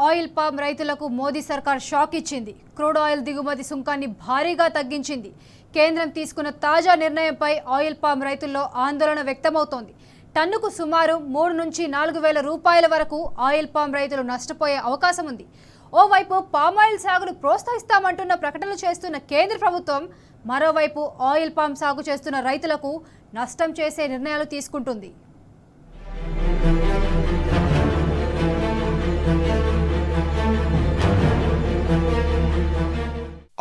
Oil palm రైతులకు మోదీ సర్కార్ shock ఇచ్చింది. క్రూడ్ ఆయిల్ దిగుమతి సుంకాన్ని భారీగా తగ్గించింది. కేంద్రం తీసుకున్న తాజా నిర్ణయంపై ఆయిల్ పామ్ రైతుల్లో ఆందోళన వ్యక్తమవుతోంది. టన్నుకు సుమారు 3 నుంచి 4 వేల రూపాయల వరకు ఆయిల్ పామ్ రైతులు నష్టపోయే అవకాశం ఉంది. ఓవైపు పామాయిల్ సాగును ప్రోత్సహిస్తామంటున్న ప్రకటనలు చేస్తున్న కేంద్ర ప్రభుత్వం, మరోవైపు ఆయిల్ పామ్ సాగు చేస్తున్న రైతులకు నష్టం చేసే నిర్ణయాలు తీసుకుంటుంది.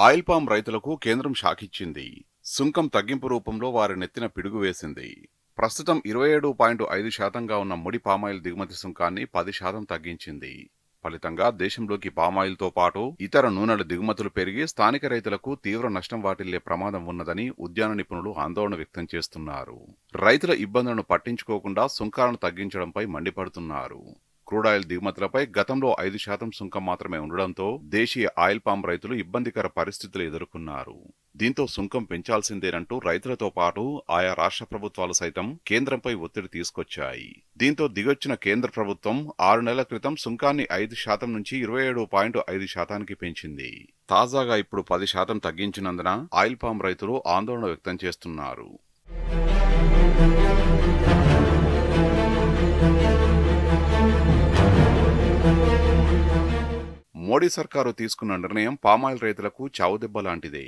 ఆయిల్ పామ్ రైతులకు కేంద్రం షాకిచ్చింది. సుంకం తగ్గింపు రూపంలో వారి నెత్తిన పిడుగు వేసింది. ప్రస్తుతం 27.5%గా ఉన్న ముడి పామాయిల్ దిగుమతి సుంకాన్ని 10% తగ్గించింది. ఫలితంగా దేశంలోకి పామాయిల్తో పాటు ఇతర నూనెల దిగుమతులు పెరిగి స్థానిక రైతులకు తీవ్ర నష్టం వాటిల్లే ప్రమాదం ఉన్నదని ఉద్యాన నిపుణులు ఆందోళన వ్యక్తం చేస్తున్నారు. రైతుల ఇబ్బందులను పట్టించుకోకుండా సుంకాలను తగ్గించడంపై మండిపడుతున్నారు. క్రూడాయిల్ దిగుమతులపై గతంలో 5% సుంకం మాత్రమే ఉండడంతో దేశీయ ఆయిల్ పామ్ రైతులు ఇబ్బందికర పరిస్థితులు ఎదుర్కొన్నారు. దీంతో సుంకం పెంచాల్సిందేనంటూ రైతులతో పాటు ఆయా రాష్ట్ర ప్రభుత్వాలు సైతం కేంద్రంపై ఒత్తిడి తీసుకొచ్చాయి. దీంతో దిగొచ్చిన కేంద్ర ప్రభుత్వం 6 నెలల క్రితం సుంకాన్ని 5% నుంచి 27.5%కి పెంచింది. తాజాగా ఇప్పుడు 10% తగ్గించినందున ఆయిల్ పామ్ రైతులు ఆందోళన వ్యక్తం చేస్తున్నారు. మోడీ సర్కారు తీసుకున్న నిర్ణయం పామాయిల్ రైతులకు చావుదెబ్బ లాంటిదే.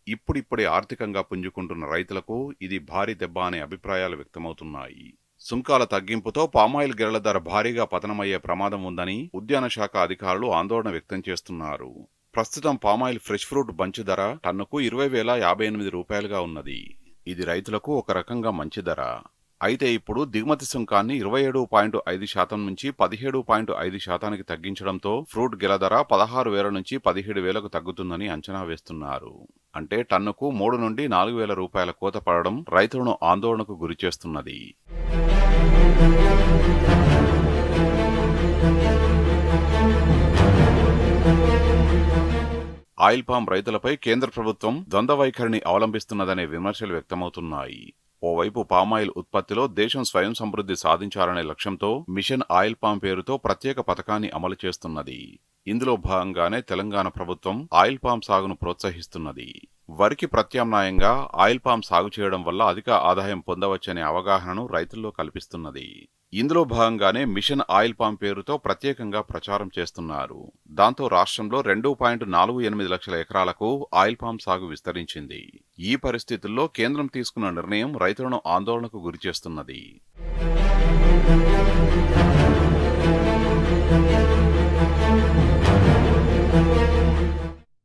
ఇప్పుడిప్పుడే ఆర్థికంగా పుంజుకుంటున్న రైతులకు ఇది భారీ దెబ్బ అనే అభిప్రాయాలు వ్యక్తమవుతున్నాయి. సుంకాల తగ్గింపుతో పామాయిల్ గెలల ధర భారీగా పతనమయ్యే ప్రమాదం ఉందని ఉద్యాన శాఖ అధికారులు ఆందోళన వ్యక్తం చేస్తున్నారు. ప్రస్తుతం పామాయిల్ ఫ్రెష్ ఫ్రూట్ బంచ్ ధర టన్నుకు 20,058 రూపాయలుగా ఉన్నది. ఇది రైతులకు ఒక రకంగా మంచి ధర. అయితే ఇప్పుడు దిగుమతి సుంకాన్ని 27.5% నుంచి 17.5%కి తగ్గించడంతో ఫ్రూట్ గెల ధర 16,000 నుంచి 17,000కు తగ్గుతుందని అంచనా వేస్తున్నారు. అంటే టన్నుకు 3 నుండి 4,000 రూపాయల కోత పడడం రైతులను ఆందోళనకు గురిచేస్తున్నది. ఆయిల్ పామ్ రైతులపై కేంద్ర ప్రభుత్వం ద్వంద్వ వైఖరిని అవలంబిస్తున్నదనే విమర్శలు వ్యక్తమవుతున్నాయి. ఓవైపు పామాయిల్ ఉత్పత్తిలో దేశం స్వయం సమృద్ధి సాధించాలనే లక్ష్యంతో మిషన్ ఆయిల్ పామ్ పేరుతో ప్రత్యేక పథకాన్ని అమలు చేస్తున్నది. ఇందులో భాగంగానే తెలంగాణ ప్రభుత్వం ఆయిల్ పామ్ సాగును ప్రోత్సహిస్తున్నది. వరికి ప్రత్యామ్నాయంగా ఆయిల్ పామ్ సాగు చేయడం వల్ల అధిక ఆదాయం పొందవచ్చనే అవగాహనను రైతుల్లో కల్పిస్తున్నది. ఇందులో భాగంగానే మిషన్ ఆయిల్ పామ్ పేరుతో ప్రత్యేకంగా ప్రచారం చేస్తున్నారు. దాంతో రాష్ట్రంలో 2.48 లక్షల ఎకరాలకు ఆయిల్ పామ్ సాగు విస్తరించింది. ఈ పరిస్థితుల్లో కేంద్రం తీసుకున్న నిర్ణయం రైతులను ఆందోళనకు గురిచేస్తున్నది.